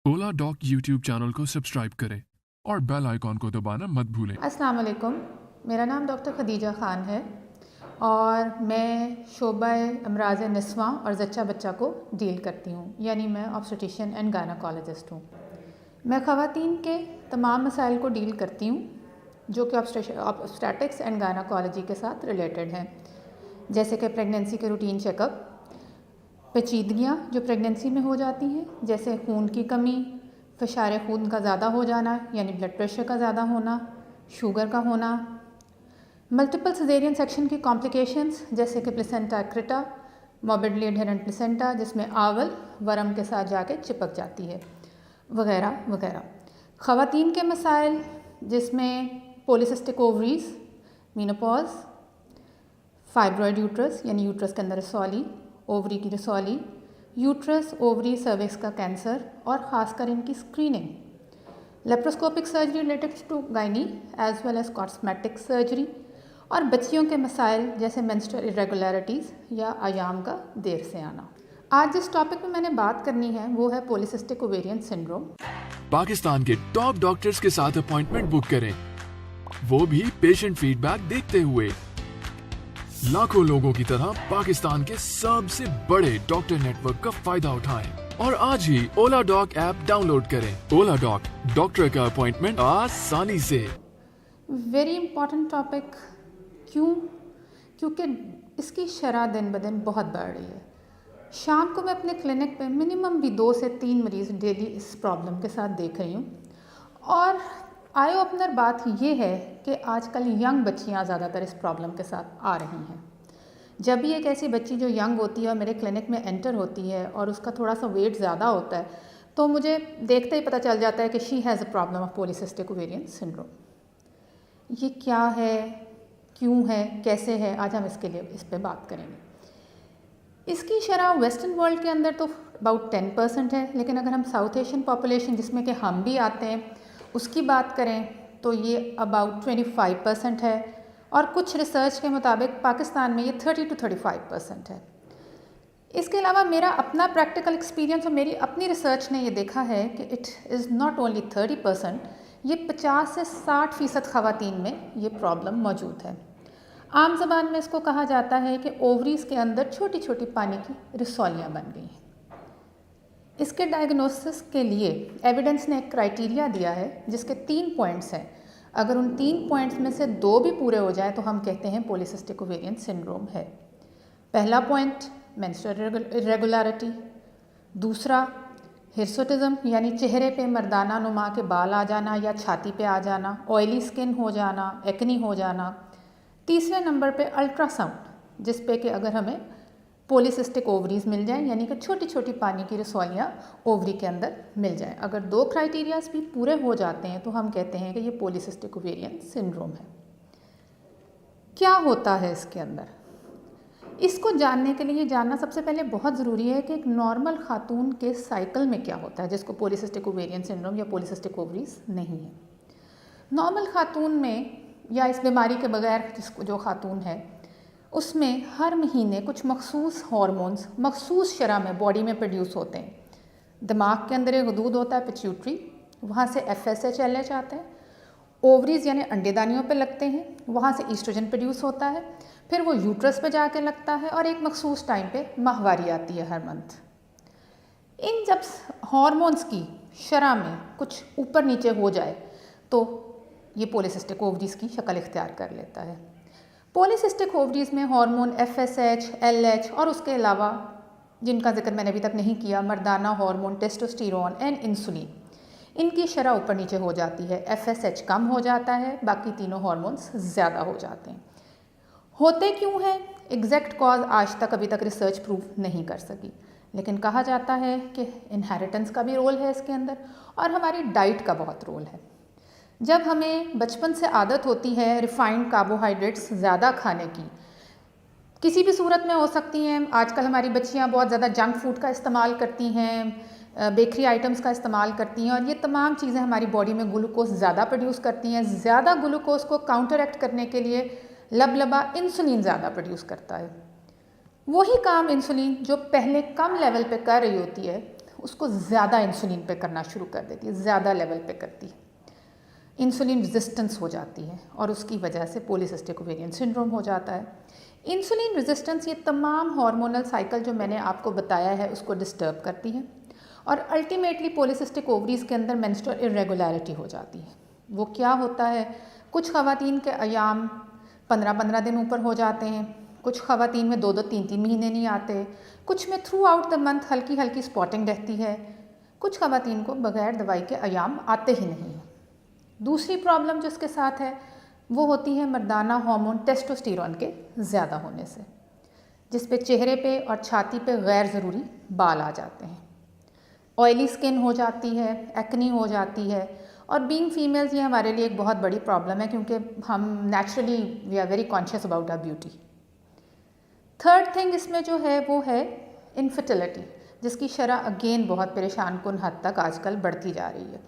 ओला dock YouTube channel को subscribe करें और बेल आइकॉन को दबाना मत भूलें। अस्सलाम वालेकुम। मेरा नाम डॉक्टर खदीजा ख़ान है और मैं शोबा अमराज निस्वां और जच्चा बच्चा को डील करती हूँ, यानी मैं ऑब्स्टेट्रिशियन एंड गायनेकोलॉजिस्ट हूँ। मैं ख़वातीन के तमाम मसाइल को डील करती हूँ जो कि ऑब्स्टेटिक्स एंड गायनेकोलॉजी के साथ रिलेटेड हैं, जैसे कि प्रेगनेंसी के रूटीन चेकअप, पेचीदगियाँ जो प्रेगनेंसी में हो जाती हैं, जैसे खून की कमी, फ़शार खून का ज़्यादा हो जाना यानी ब्लड प्रेशर का ज़्यादा होना, शुगर का होना, मल्टीपल सिजेरियन सेक्शन की कॉम्प्लिकेशंस जैसे कि placenta accreta, morbidly adherent placenta जिसमें आवल वर्म के साथ जाके चिपक जाती है, वगैरह वगैरह। ख़वातीन के मसाइल जिसमें polycystic ovaries, menopause, fibroid uterus यानी यूट्रस के अंदर रसौली, ओवरी की रसौली, यूट्रस, ओवरी, सर्विक्स का कैंसर और ख़ासकर इनकी screening, laparoscopic surgery related to gynae as well as cosmetic surgery, और बच्चियों के मसाइल जैसे मेंस्ट्रुअल इरेगुलरिटीज़ या आयाम का देर से आना। आज जिस टॉपिक पे मैंने बात करनी है वो है पॉलीसिस्टिक ओवेरियन सिंड्रोम। पाकिस्तान के टॉप डॉक्टर्स के साथ अपॉइंटमेंट बुक करें, वो भी पेशेंट फीडबैक देखते हुए। लाखों लोगों की तरह पाकिस्तान के सबसे बड़े डॉक्टर नेटवर्क का फायदा उठाएं और आज ही ओला डॉक ऐप डाउनलोड करें। ओला डॉक, डॉक्टर का अपॉइंटमेंट आसानी से। Very important topic. क्यों? क्योंकि इसकी शरह दिन ब दिन बहुत बढ़ रही है। शाम को मैं अपने क्लिनिक पे मिनिमम भी 2 से 3 मरीज़ डेली इस प्रॉब्लम के साथ देख रही हूँ, और आई ओपनर बात ये है कि आजकल यंग बच्चियाँ ज़्यादातर इस प्रॉब्लम के साथ आ रही हैं। जब भी एक ऐसी बच्ची जो यंग होती है और मेरे क्लिनिक में एंटर होती है और उसका थोड़ा सा वेट ज़्यादा होता है, तो मुझे देखते ही पता चल जाता है कि she has a problem of polycystic ovarian syndrome. ये क्या है, क्यों है, कैसे है, आज हम इस पे बात करेंगे। इसकी शरह वेस्टर्न वर्ल्ड के अंदर तो अबाउट 10% है, लेकिन अगर हम साउथ एशियन पॉपुलेशन जिसमें कि हम भी आते हैं उसकी बात करें तो ये अबाउट 25% है, और कुछ रिसर्च के मुताबिक पाकिस्तान में ये 30 to 35% है। इसके अलावा मेरा अपना प्रैक्टिकल एक्सपीरियंस और मेरी अपनी रिसर्च ने ये देखा है कि इट इज़ नॉट ओनली 30%, ये 50 से 60% ख़वातीन में ये प्रॉब्लम मौजूद है। आम ज़बान में इसको कहा जाता है कि ओवरीज़ के अंदर छोटी छोटी पानी की रसौलियाँ बन गई हैं। इसके डायग्नोसिस के लिए एविडेंस ने एक क्राइटेरिया दिया है जिसके 3 पॉइंट्स हैं। अगर उन 3 पॉइंट्स में से 2 भी पूरे हो जाए तो हम कहते हैं पॉलीसिस्टिक ओवेरियन सिंड्रोम है। पहला पॉइंट इरेगुलरिटी, दूसरा हिर्सुटिज्म यानी चेहरे पे मर्दाना नुमा के बाल आ जाना या छाती पे आ जाना, ऑयली स्किन हो जाना, एक्नी हो जाना। तीसरे नंबर पे अल्ट्रासाउंड, जिस पे कि अगर हमें पॉलीसिस्टिक ओवरीज मिल जाएं यानी कि छोटी छोटी पानी की रसौलियाँ ओवरी के अंदर मिल जाएं। अगर 2 क्राइटेरियाज भी पूरे हो जाते हैं तो हम कहते हैं कि ये पॉलीसिस्टिक ओवेरियन सिंड्रोम है। क्या होता है इसके अंदर? इसको जानने के लिए ये जानना सबसे पहले बहुत ज़रूरी है कि एक नॉर्मल खातून के साइकिल में क्या होता है जिसको पॉलीसिस्टिक ओवेरियन सिंड्रोम या पॉलीसिस्टिक ओवरीज नहीं है। नॉर्मल खातून में या इस बीमारी के बगैर जिसको जो खातून है उसमें हर महीने कुछ मखसूस हार्मोन्स मखसूस शरह में बॉडी में प्रोड्यूस होते हैं। दिमाग के अंदर एक हदूद होता है पिट्यूटरी, वहाँ से FSH LH आता है, ओवरीज यानी अंडेदानियों पे लगते हैं, वहाँ से ईस्ट्रोजन प्रोड्यूस होता है, फिर वो यूट्रस पे जाके लगता है और एक मखसूस टाइम पे माहवारी आती है हर मंथ। इन जब हार्मोन्स की शरह में कुछ ऊपर नीचे हो जाए तो ये पॉलीसिस्टिक ओवरीज की शक्ल इख्तियार कर लेता है। पॉलीसिस्टिक ओवरीज में हार्मोन FSH LH और उसके अलावा जिनका जिक्र मैंने अभी तक नहीं किया, मर्दाना हार्मोन टेस्टोस्टेरोन एंड इंसुलिन, इनकी शरह ऊपर नीचे हो जाती है। FSH कम हो जाता है, बाकी तीनों हार्मोन्स ज़्यादा हो जाते हैं। होते क्यों हैं? एग्जैक्ट कॉज आज तक अभी तक रिसर्च प्रूव नहीं कर सकी, लेकिन कहा जाता है कि इनहेरिटेंस का भी रोल है इसके अंदर और हमारी डाइट का बहुत रोल है। जब हमें बचपन से आदत होती है रिफाइंड कार्बोहाइड्रेट्स ज़्यादा खाने की, किसी भी सूरत में हो सकती हैं। आजकल हमारी बच्चियां बहुत ज़्यादा जंक फूड का इस्तेमाल करती हैं, बेकरी आइटम्स का इस्तेमाल करती हैं, और ये तमाम चीज़ें हमारी बॉडी में ग्लूकोज ज़्यादा प्रोड्यूस करती हैं। ज़्यादा ग्लूकोज को काउंटरएक्ट करने के लिए लबलबा इंसुलिन ज़्यादा प्रोड्यूस करता है। वही काम इंसुलिन जो पहले कम लेवल पे कर रही होती है उसको ज़्यादा इंसुलिन पे करना शुरू कर देती है, ज़्यादा लेवल पे करती है, इंसुलिन रेजिस्टेंस हो जाती है और उसकी वजह से पॉलीसिस्टिक ओवेरियन सिंड्रोम हो जाता है। इंसुलिन रेजिस्टेंस ये तमाम हार्मोनल साइकिल जो मैंने आपको बताया है उसको डिस्टर्ब करती है और अल्टीमेटली पॉलीसिस्टिक ओवरीज़ के अंदर मेंस्ट्रुअल इरेगुलरिटी हो जाती है। वो क्या होता है, कुछ ख़वातीन के अयाम 15-15 दिन ऊपर हो जाते हैं, कुछ ख़वातीन में 2-2, 3-3 महीने नहीं आते, कुछ में थ्रू आउट द मंथ हल्की हल्की स्पॉटिंग रहती है, कुछ ख़वातीन को बग़ैर दवाई के अयाम आते ही नहीं हैं। दूसरी प्रॉब्लम जो इसके साथ है वो होती है मर्दाना हार्मोन टेस्टोस्टेरोन के ज़्यादा होने से, जिस पे चेहरे पे और छाती पे गैर ज़रूरी बाल आ जाते हैं, ऑयली स्किन हो जाती है, एक्नी हो जाती है। और बीइंग फीमेल्स ये हमारे लिए एक बहुत बड़ी प्रॉब्लम है क्योंकि हम naturally we are very conscious about our beauty. Third thing इसमें जो है वो है इनफर्टिलिटी, जिसकी शरह अगेन बहुत परेशान कुन हद तक आजकल बढ़ती जा रही है,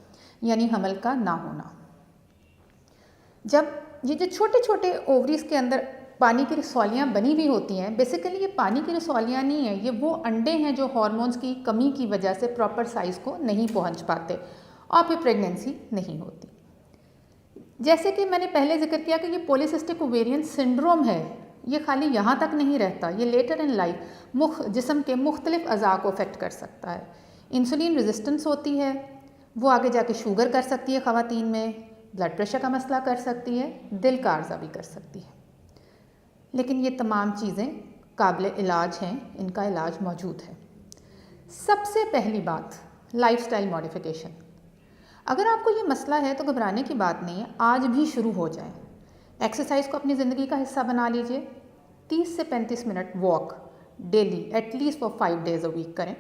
यानी हमल का ना होना। जब ये जो छोटे छोटे ओवरीज़ के अंदर पानी की रसौलियाँ बनी हुई होती हैं, बेसिकली ये पानी की रसौलियाँ नहीं है, ये वो अंडे हैं जो हार्मोन्स की कमी की वजह से प्रॉपर साइज़ को नहीं पहुंच पाते और फिर प्रेगनेंसी नहीं होती। जैसे कि मैंने पहले जिक्र किया कि ये पॉलीसिस्टिक ओवेरियन सिंड्रोम है, ये खाली यहाँ तक नहीं रहता, ये लेटर इन लाइफ जिस्म के मुख्तलिफ अज़ा को अफेक्ट कर सकता है। इंसुलिन रेजिस्टेंस होती है, वो आगे जाके शुगर कर सकती है ख़वातीन में, ब्लड प्रेशर का मसला कर सकती है, दिल का अर्जा भी कर सकती है। लेकिन ये तमाम चीज़ें काबिल इलाज हैं, इनका इलाज मौजूद है। सबसे पहली बात लाइफस्टाइल मॉडिफिकेशन। अगर आपको ये मसला है तो घबराने की बात नहीं है, आज भी शुरू हो जाए। एक्सरसाइज को अपनी ज़िंदगी का हिस्सा बना लीजिए, 30 से 35 minute walk daily at least for 5 days a week करें।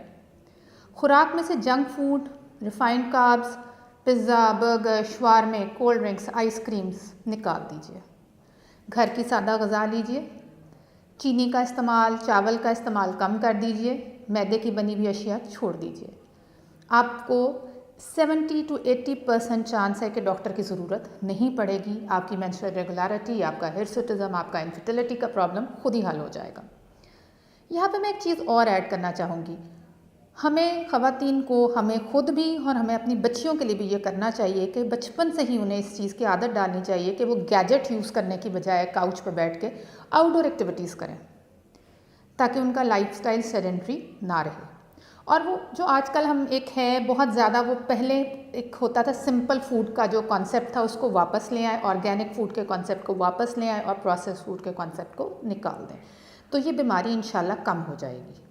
खुराक में से junk food, refined carbs, pizza, burger, शवारमे, कोल्ड ड्रिंक्स, आइसक्रीम्स निकाल दीजिए। घर की सादा ग़िज़ा लीजिए, चीनी का इस्तेमाल, चावल का इस्तेमाल कम कर दीजिए, मैदे की बनी हुई अशिया छोड़ दीजिए। आपको 70 to 80% चांस है कि डॉक्टर की ज़रूरत नहीं पड़ेगी। आपकी मेंस्ट्रुअल रेगुलरिटी, आपका हिर्सुटिज़म, आपका इनफर्टिलिटी का प्रॉब्लम खुद ही हल हो जाएगा। यहाँ पे मैं एक चीज़ और ऐड करना चाहूँगी, हमें ख़वातीन को, हमें खुद भी और हमें अपनी बच्चियों के लिए भी ये करना चाहिए कि बचपन से ही उन्हें इस चीज़ की आदत डालनी चाहिए कि वो गैजेट यूज़ करने की बजाय काउच पर बैठ के आउटडोर एक्टिविटीज़ करें, ताकि उनका लाइफस्टाइल सेडेंटरी ना रहे। और वो जो आजकल हम एक है बहुत ज़्यादा, वो पहले एक होता था सिंपल फूड का जो कॉन्सेप्ट था उसको वापस ले आए, ऑर्गेनिक फूड के कॉन्सेप्ट को वापस ले आए और प्रोसेस फूड के कॉन्सेप्ट को निकाल दें, तो ये बीमारी इंशाल्लाह कम हो जाएगी।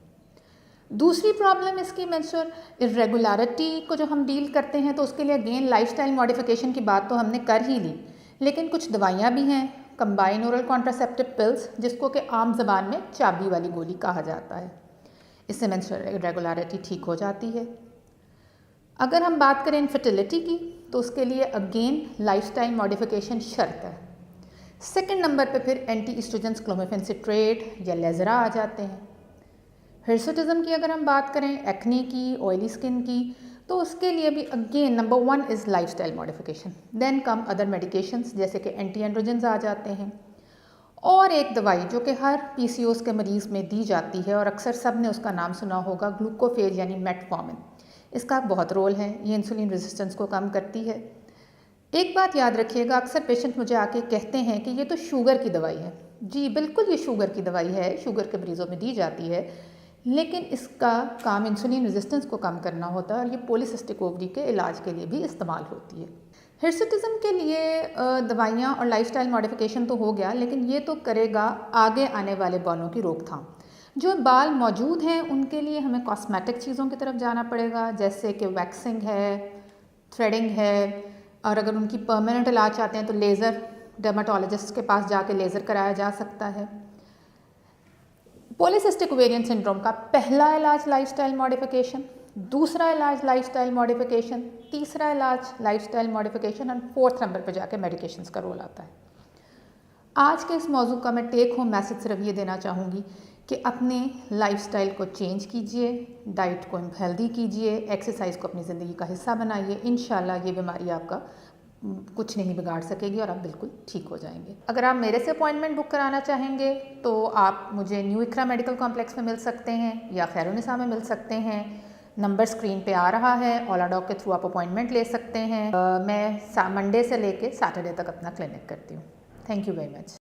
दूसरी प्रॉब्लम इसकी मेंस्ट्रुअल इरेगुलरिटी को जो हम डील करते हैं तो उसके लिए अगेन लाइफस्टाइल मॉडिफिकेशन की बात तो हमने कर ही ली, लेकिन कुछ दवाइयाँ भी हैं, कंबाइन ओरल कॉन्ट्रासेप्टिव पिल्स, जिसको कि आम ज़बान में चाबी वाली गोली कहा जाता है। इससे मेंस्ट्रुअल इरेगुलरिटी ठीक हो जाती है। अगर हम बात करें इनफर्टिलिटी की तो उसके लिए अगेन लाइफस्टाइल मॉडिफिकेशन शर्त है। सेकंड नंबर पे फिर एंटी एस्ट्रोजन्स, क्लोमिफेन सिट्रेट या लेज़रा आ जाते हैं। हिर्सुटिज़म की अगर हम बात करें, एक्नी की, ऑयली स्किन की, तो उसके लिए भी again number 1 is lifestyle modification, then come other medications जैसे कि एंटी एंड्रोजन्स आ जाते हैं, और एक दवाई जो कि हर पीसीओएस के मरीज़ में दी जाती है और अक्सर सब ने उसका नाम सुना होगा, ग्लूकोफेज यानी मेटफॉर्मिन। इसका बहुत रोल है, ये इंसुलिन रेजिस्टेंस को कम करती है। एक बात याद रखिएगा, अक्सर पेशेंट मुझे आके कहते हैं कि ये तो शुगर की दवाई है। जी बिल्कुल, ये शुगर की दवाई है, शुगर के मरीज़ों में दी जाती है, लेकिन इसका काम इंसुलिन रेजिस्टेंस को कम करना होता है और ये पॉलीसिस्टिक ओवरी के इलाज के लिए भी इस्तेमाल होती है। हिर्सुटिज़म के लिए दवाइयाँ और लाइफस्टाइल मॉडिफिकेशन तो हो गया, लेकिन ये तो करेगा आगे आने वाले बालों की रोकथाम। जो बाल मौजूद हैं उनके लिए हमें कॉस्मेटिक चीज़ों की तरफ जाना पड़ेगा, जैसे कि वैक्सिंग है, थ्रेडिंग है, और अगर उनकी परमानेंट इलाज चाहते हैं तो लेज़र, डर्माटोलॉजिस्ट के पास जाके लेज़र कराया जा सकता है। पॉलीसिस्टिक ओवेरियन सिंड्रोम का पहला इलाज लाइफस्टाइल मॉडिफिकेशन, दूसरा इलाज लाइफस्टाइल मॉडिफिकेशन, तीसरा इलाज लाइफस्टाइल मॉडिफिकेशन और फोर्थ नंबर पर जाके मेडिकेशंस का रोल आता है। आज के इस मौजू का मैं टेक होम मैसेज सिर्फ ये देना चाहूँगी कि अपने लाइफस्टाइल को चेंज कीजिए, डाइट को हेल्दी कीजिए, एक्सरसाइज को अपनी ज़िंदगी का हिस्सा बनाइए। इंशाल्लाह ये बीमारी आपका कुछ नहीं बिगाड़ सकेगी और आप बिल्कुल ठीक हो जाएंगे। अगर आप मेरे से अपॉइंटमेंट बुक कराना चाहेंगे तो आप मुझे न्यू इकरा मेडिकल कॉम्प्लेक्स में मिल सकते हैं या खैरुनिसा में मिल सकते हैं। नंबर स्क्रीन पे आ रहा है, ओला डॉग के थ्रू आप अपॉइंटमेंट ले सकते हैं। मैं मंडे से लेके सैटरडे तक अपना क्लिनिक करती हूँ। Thank you very much.